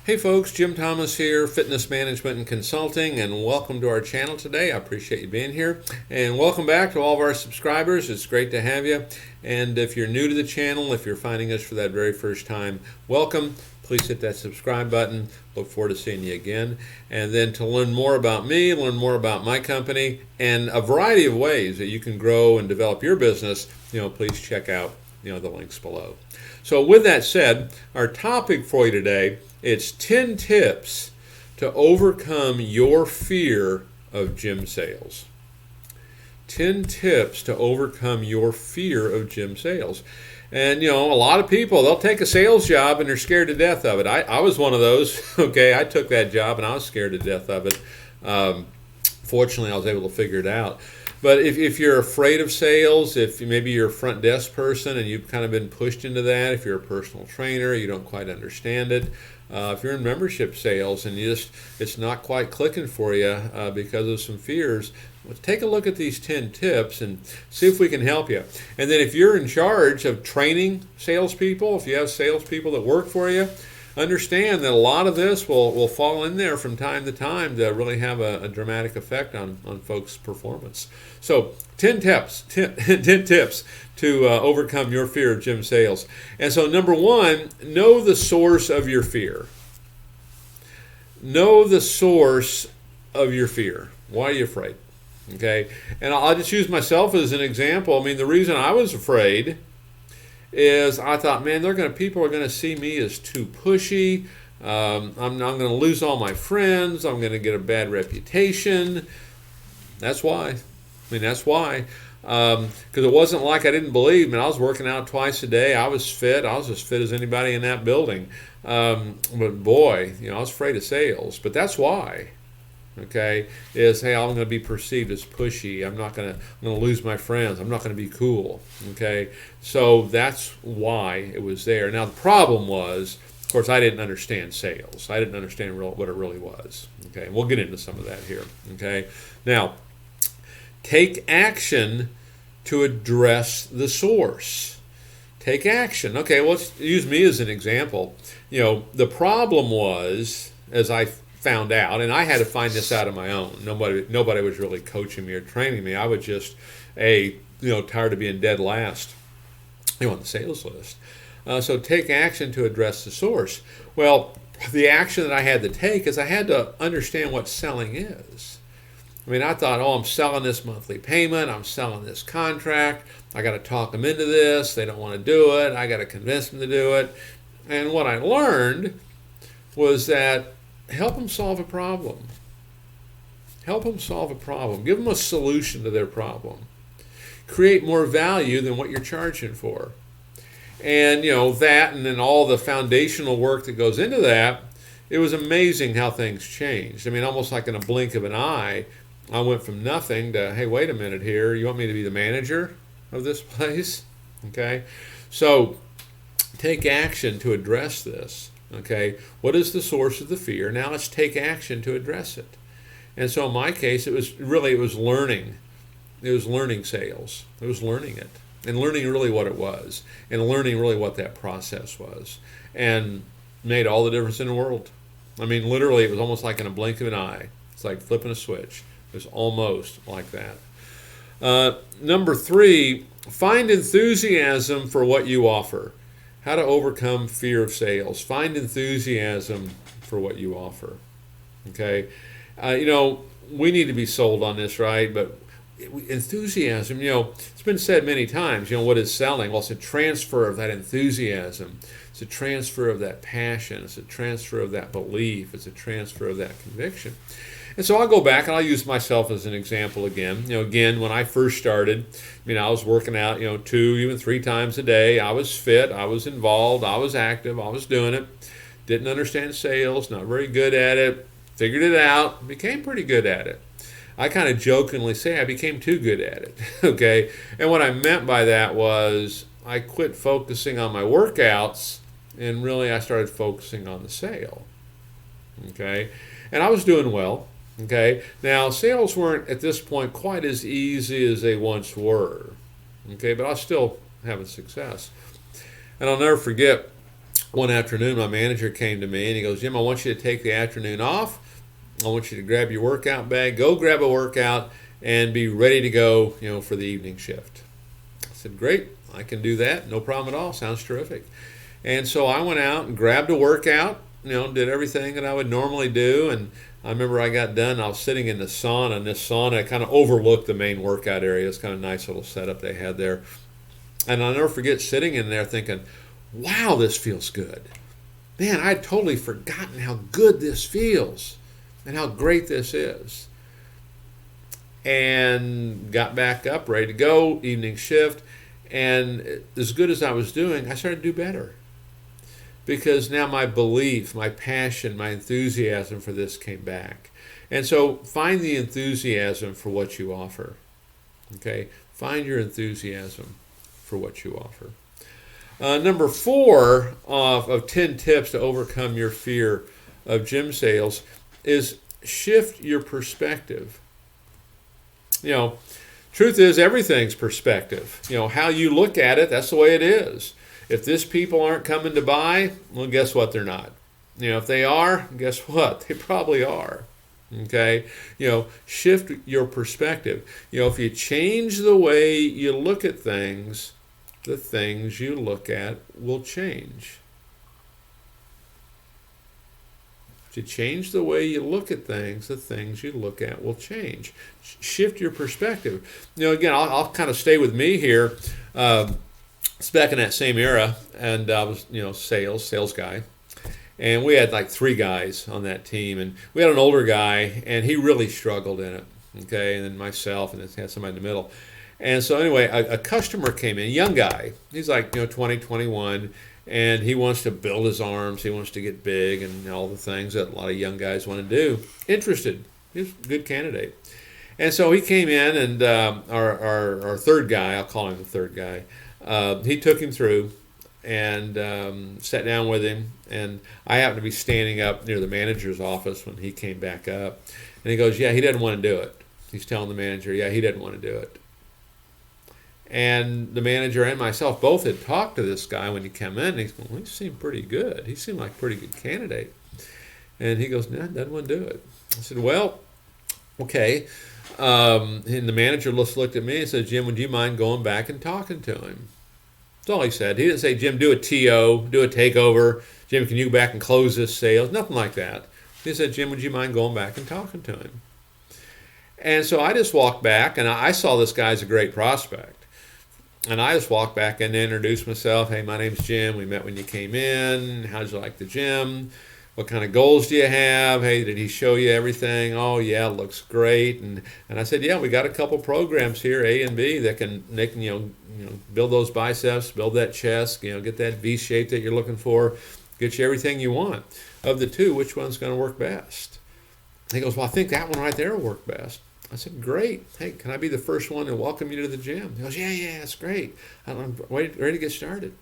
Hey folks, Jim Thomas here, Fitness Management and Consulting, and welcome to our channel today. I appreciate you being here. And welcome back to all of our subscribers. It's great to have you. And if you're new to the channel, if you're finding us for that very first time, welcome. Please hit that subscribe button. Look forward to seeing you again. And then to learn more about me, learn more about my company, and a variety of ways that you can grow and develop your business, please check out the links below. So with that said, our topic for you today, it's 10 tips to overcome your fear of gym sales. 10 tips to overcome your fear of gym sales. And a lot of people, they'll take a sales job and they're scared to death of it. I was one of those. Okay, I took that job and I was scared to death of it. Fortunately, I was able to figure it out. But if you're afraid of sales, if maybe you're a front desk person and you've kind of been pushed into that, if you're a personal trainer, you don't quite understand it. If you're in membership sales and it's not quite clicking for you because of some fears, take a look at these 10 tips and see if we can help you. And then if you're in charge of training salespeople, if you have salespeople that work for you, understand that a lot of this will fall in there from time to time to really have a dramatic effect on folks' performance. So 10 tips to overcome your fear of gym sales. And so number one, know the source of your fear. Know the source of your fear. Why are you afraid? Okay, and I'll just use myself as an example. I mean, the reason I was afraid is I thought, man, people are going to see me as too pushy. I'm going to lose all my friends. I'm going to get a bad reputation. That's why. That's why. Because it wasn't like I didn't believe. I was working out twice a day. I was fit. I was as fit as anybody in that building. But boy, I was afraid of sales. But that's why. Okay, is hey, I'm going to be perceived as pushy. I'm going to lose my friends. I'm not going to be cool. Okay, so that's why it was there. Now the problem was, of course, I didn't understand sales. I didn't understand what it really was. Okay, and we'll get into some of that here. Okay, now take action to address the source. Take action. Okay, well, let's use me as an example. The problem was, as I found out, and I had to find this out on my own. Nobody was really coaching me or training me. I was just tired of being dead last on the sales list. So take action to address the source. Well, the action that I had to take is I had to understand what selling is. I thought, I'm selling this monthly payment. I'm selling this contract. I got to talk them into this. They don't want to do it. I got to convince them to do it. And what I learned was that help them solve a problem. Help them solve a problem. Give them a solution to their problem. Create more value than what you're charging for. And that, and then all the foundational work that goes into that, it was amazing how things changed. Almost like in a blink of an eye, I went from nothing to, hey, wait a minute here. You want me to be the manager of this place? Okay. So take action to address this. Okay, what is the source of the fear? Now let's take action to address it. And so in my case, it was learning. It was learning sales. It was learning it and learning really what it was and learning really what that process was, and made all the difference in the world. Literally, it was almost like in a blink of an eye. It's like flipping a switch. It was almost like that. Number 3, find enthusiasm for what you offer. How to overcome fear of sales. Find enthusiasm for what you offer. Okay, we need to be sold on this, right? But enthusiasm, it's been said many times. What is selling? Well, it's a transfer of that enthusiasm. It's a transfer of that passion. It's a transfer of that belief. It's a transfer of that conviction. And so I'll go back and I'll use myself as an example again. Again, when I first started, I was working out, 2, even 3 times a day. I was fit. I was involved. I was active. I was doing it. Didn't understand sales. Not very good at it. Figured it out. Became pretty good at it. I kind of jokingly say I became too good at it. Okay. And what I meant by that was I quit focusing on my workouts and really I started focusing on the sale. Okay. And I was doing well. Okay, now sales weren't at this point quite as easy as they once were. Okay, but I was still having success. And I'll never forget, one afternoon, my manager came to me and he goes, Jim, I want you to take the afternoon off. I want you to grab your workout bag, go grab a workout, and be ready to go, for the evening shift. I said, great, I can do that. No problem at all. Sounds terrific. And so I went out and grabbed a workout, did everything that I would normally do. And I remember I got done, I was sitting in the sauna, and this sauna kind of overlooked the main workout area. It's kind of a nice little setup they had there. And I'll never forget sitting in there thinking, wow, this feels good. Man, I'd totally forgotten how good this feels and how great this is. And got back up, ready to go, evening shift. And as good as I was doing, I started to do better. Because now my belief, my passion, my enthusiasm for this came back. And so find the enthusiasm for what you offer. Okay? Find your enthusiasm for what you offer. Number 4 of 10 tips to overcome your fear of gym sales is shift your perspective. Truth is everything's perspective. How you look at it, that's the way it is. If this people aren't coming to buy, well, guess what? They're not. If they are, guess what? They probably are. Okay? Shift your perspective. If you change the way you look at things, the things you look at will change. If you change the way you look at things, the things you look at will change. Shift your perspective. Again, I'll kind of stay with me here. It's back in that same era, and I was, sales guy. And we had like 3 guys on that team, and we had an older guy, and he really struggled in it, okay? And then myself, and then had somebody in the middle. And so anyway, a customer came in, a young guy. He's like, 20, 21, and he wants to build his arms. He wants to get big and all the things that a lot of young guys want to do. Interested. He's a good candidate. And so he came in, and our third guy, I'll call him the third guy, he took him through and sat down with him. And I happened to be standing up near the manager's office when he came back up. And he goes, yeah, he doesn't want to do it. He's telling the manager, yeah, he doesn't want to do it. And the manager and myself both had talked to this guy when he came in. And he's going, well, he seemed pretty good. He seemed like a pretty good candidate. And he goes, no, doesn't want to do it. I said, well, okay. And the manager looked at me and said, Jim, would you mind going back and talking to him? That's all he said. He didn't say, Jim, do a TO, do a takeover. Jim, can you go back and close this sale? Nothing like that. He said, Jim, would you mind going back and talking to him? And so I just walked back, and I saw this guy as a great prospect. And I just walked back and introduced myself. Hey, my name's Jim. We met when you came in. How'd you like the gym? What kind of goals do you have? Hey, did he show you everything? Oh, yeah, looks great. And I said, yeah, we got a couple programs here, A and B, that can build those biceps, build that chest, get that V shape that you're looking for, get you everything you want. Of the 2, which one's going to work best? He goes, well, I think that one right there will work best. I said, great. Hey, can I be the first one to welcome you to the gym? He goes, yeah, that's great. I'm ready to get started.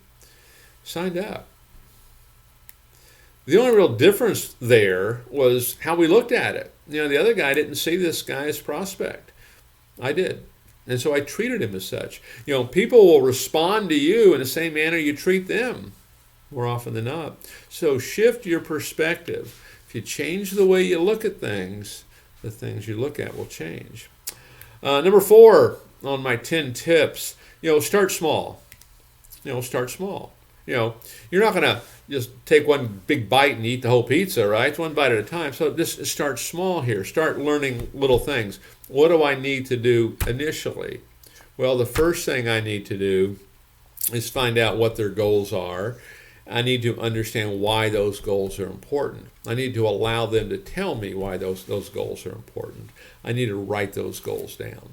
Signed up. The only real difference there was how we looked at it. The other guy didn't see this guy as prospect. I did. And so I treated him as such. People will respond to you in the same manner you treat them, more often than not. So shift your perspective. If you change the way you look at things, the things you look at will change. Number 4 on my 10 tips, start small. Start small. You're not going to just take one big bite and eat the whole pizza, right? It's one bite at a time. So just start small here. Start learning little things. What do I need to do initially? Well, the first thing I need to do is find out what their goals are. I need to understand why those goals are important. I need to allow them to tell me why those goals are important. I need to write those goals down.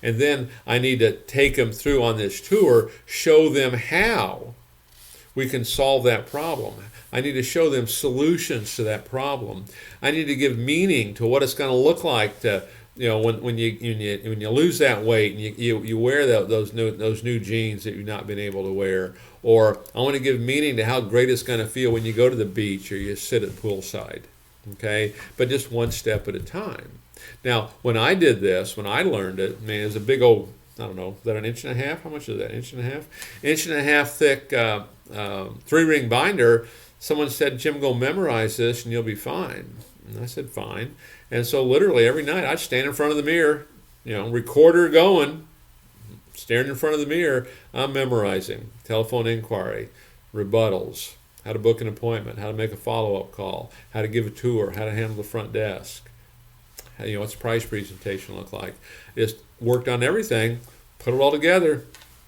And then I need to take them through on this tour, show them how we can solve that problem. I need to show them solutions to that problem. I need to give meaning to what it's going to look like to, when you lose that weight and you wear those new jeans that you've not been able to wear. Or I want to give meaning to how great it's going to feel when you go to the beach or you sit at poolside. Okay? But just one step at a time. Now, when I did this, when I learned it, man, it was a big old I don't know, is that an inch and a half? How much is that? Inch and a half? Inch and a half thick 3-ring binder. Someone said, Jim, go memorize this and you'll be fine. And I said, fine. And so literally every night I'd stand in front of the mirror, recorder going, staring in front of the mirror. I'm memorizing telephone inquiry, rebuttals, how to book an appointment, how to make a follow-up call, how to give a tour, how to handle the front desk, what's the price presentation look like. Just worked on everything, put it all together,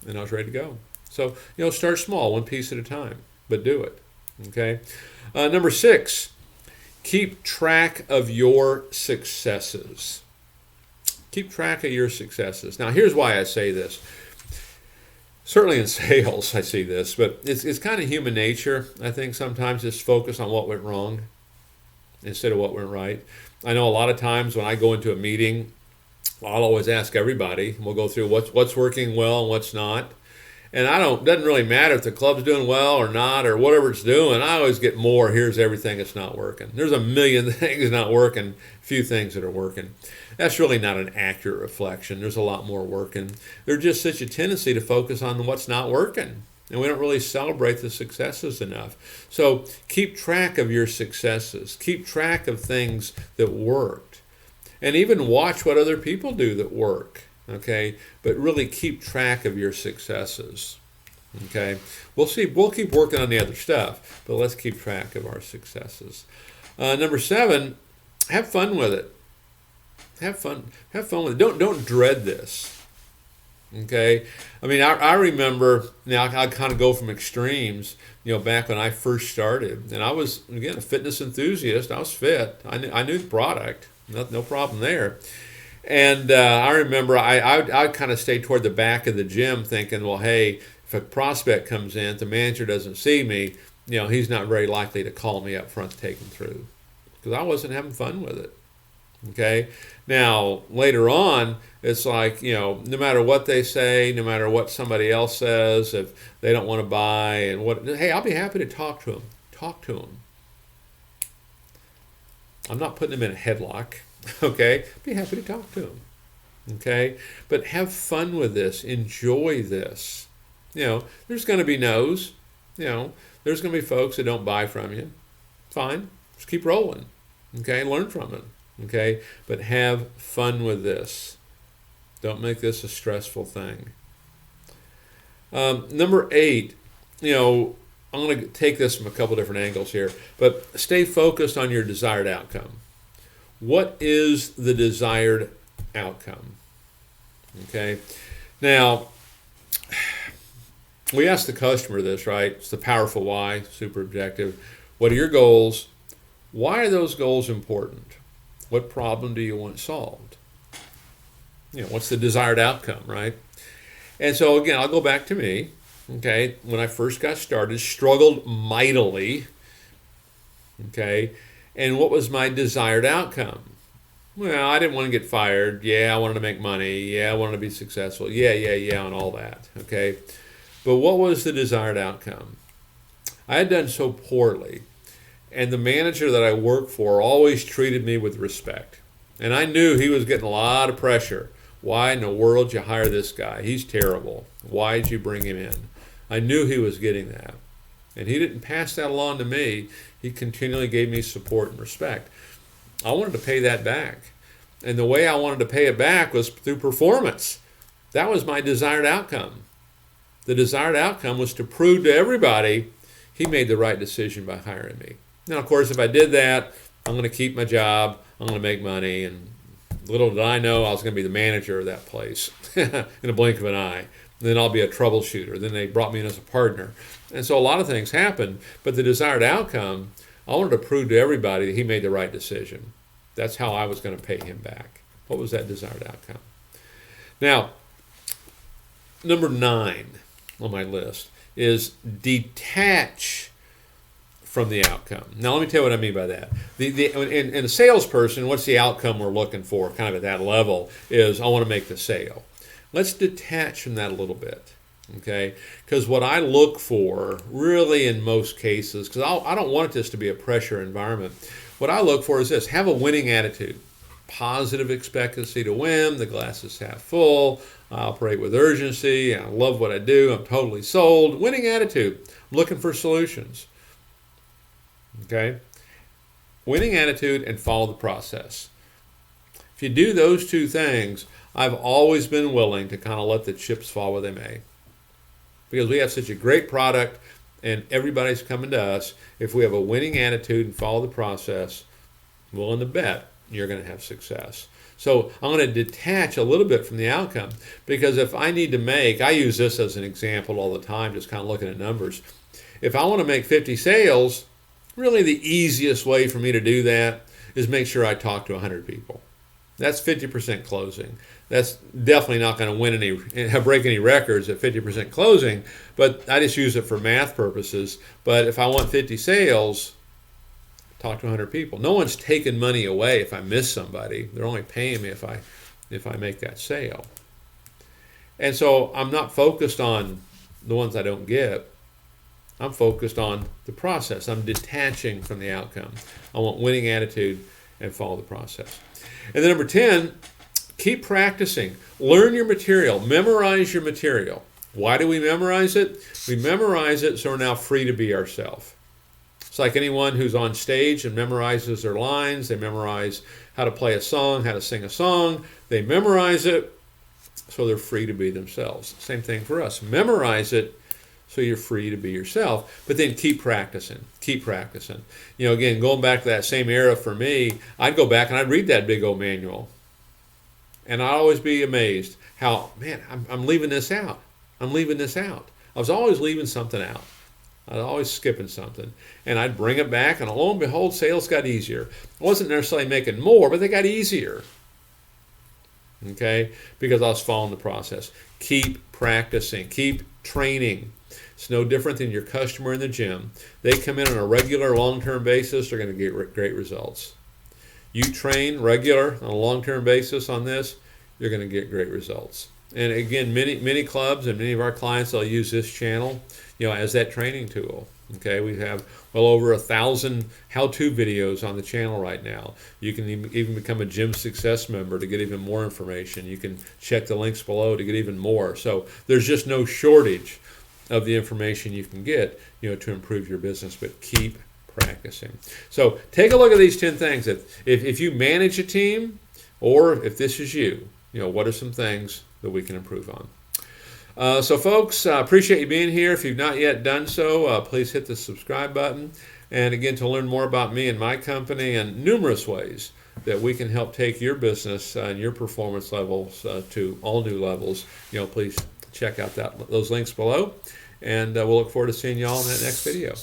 and I was ready to go. So, start small, one piece at a time, but do it. Okay. Number 6, keep track of your successes. Keep track of your successes. Now, here's why I say this. Certainly in sales, I see this, but it's kind of human nature. I think sometimes just focus on what went wrong instead of what went right. I know a lot of times when I go into a meeting, I'll always ask everybody. We'll go through what's working well and what's not. And doesn't really matter if the club's doing well or not or whatever it's doing. I always get more. Here's everything that's not working. There's a million things not working, few things that are working. That's really not an accurate reflection. There's a lot more working. There's just such a tendency to focus on what's not working. And we don't really celebrate the successes enough. So keep track of your successes. Keep track of things that worked. And even watch what other people do that work. Okay, but really keep track of your successes. Okay, we'll keep working on the other stuff, but let's keep track of our successes. Number 7, have fun with it. Have fun with it. Don't dread this. Okay, I mean, I remember, now I kind of go from extremes, back when I first started, and I was, again, a fitness enthusiast. I was fit. I knew the product. No problem there. And I remember I kind of stayed toward the back of the gym thinking, well, hey, if a prospect comes in, if the manager doesn't see me, he's not very likely to call me up front to take him through, because I wasn't having fun with it. Okay. Now, later on, it's like, no matter what they say, no matter what somebody else says, if they don't want to buy hey, I'll be happy to talk to them. Talk to them. I'm not putting them in a headlock. Okay, be happy to talk to them. Okay, but have fun with this. Enjoy this. There's going to be no's. There's going to be folks that don't buy from you. Fine, just keep rolling. Okay, learn from it. Okay, but have fun with this. Don't make this a stressful thing. Number 8, I'm going to take this from a couple different angles here, but stay focused on your desired outcome. What is the desired outcome? Okay. Now, we ask the customer this, right? It's the powerful why, super objective. What are your goals? Why are those goals important? What problem do you want solved? What's the desired outcome, right? And so, again, I'll go back to me. Okay. When I first got started, struggled mightily. Okay. And what was my desired outcome? Well, I didn't want to get fired. Yeah, I wanted to make money. Yeah, I wanted to be successful. Yeah, and all that. Okay. But what was the desired outcome? I had done so poorly, and the manager that I worked for always treated me with respect. And I knew he was getting a lot of pressure. Why in the world did you hire this guy? He's terrible. Why did you bring him in? I knew he was getting that. And he didn't pass that along to me. He continually gave me support and respect. I wanted to pay that back. And the way I wanted to pay it back was through performance. That was my desired outcome. The desired outcome was to prove to everybody he made the right decision by hiring me. Now, of course, if I did that, I'm going to keep my job. I'm going to make money. And little did I know I was going to be the manager of that place in a blink of an eye. Then I'll be a troubleshooter. Then they brought me in as a partner. And so a lot of things happened, but the desired outcome, I wanted to prove to everybody that he made the right decision. That's how I was going to pay him back. What was that desired outcome? Now, number 9 on my list is detach from the outcome. Now, let me tell you what I mean by that. In a salesperson, what's the outcome we're looking for kind of at that level is I want to make the sale. Let's detach from that a little bit, okay? Because what I look for, really in most cases, because I don't want this to be a pressure environment, what I look for is this: have a winning attitude. positive expectancy to win. The glass is half full. I operate with urgency. I love what I do. I'm totally sold. Winning attitude. I'm looking for solutions. Okay? Winning attitude and follow the process. If you do those two things, I've always been willing to kind of let the chips fall where they may. Because we have such a great product and everybody's coming to us. If we have a winning attitude and follow the process, willing to bet you're going to have success. So I'm going to detach a little bit from the outcome, because if I need to make, I use this as an example all the time, just kind of looking at numbers. If I want to make 50 sales, really the easiest way for me to do that is make sure I talk to 100 people. That's 50% closing. That's definitely not going to break any records at 50% closing, but I just use it for math purposes. But if I want 50 sales, talk to 100 people. No one's taking money away if I miss somebody. They're only paying me if I make that sale. And so I'm not focused on the ones I don't get. I'm focused on the process. I'm detaching from the outcome. I want winning attitude and follow the process. And then number 10, keep practicing. Learn your material. Memorize your material. Why do we memorize it? We memorize it so we're now free to be ourselves. It's like anyone who's on stage and memorizes their lines. They memorize how to play a song, how to sing a song. They memorize it so they're free to be themselves. Same thing for us. Memorize it so you're free to be yourself, but then keep practicing. Keep practicing. You know, again, going back to that same era for me, I'd go back and I'd read that big old manual. And I'd always be amazed how, man, I'm leaving this out. I'm leaving this out. I was always leaving something out. I was always skipping something. And I'd bring it back, and lo and behold, sales got easier. I wasn't necessarily making more, but they got easier. Okay? Because I was following the process. Keep practicing. Keep training. It's no different than your customer in the gym. They come in on a regular, long-term basis, they're going to get great results. You train regular on a long-term basis on this, you're going to get great results. And again, many clubs and many of our clients, they'll use this channel, you know, as that training tool. Okay, we have well over 1,000 how-to videos on the channel right now. You can even become a Gym Success member to get even more information. You can check the links below to get even more. So there's just no shortage of the information you can get, you know, to improve your business. But keep practicing. So take a look at these 10 things. If you manage a team, or if this is you, you know, what are some things that we can improve on? So folks, I appreciate you being here. If you've not yet done so, please hit the subscribe button. And again, to learn more about me and my company and numerous ways that we can help take your business and your performance levels to all new levels, you know, please check out those links below. And we'll look forward to seeing you all in that next video.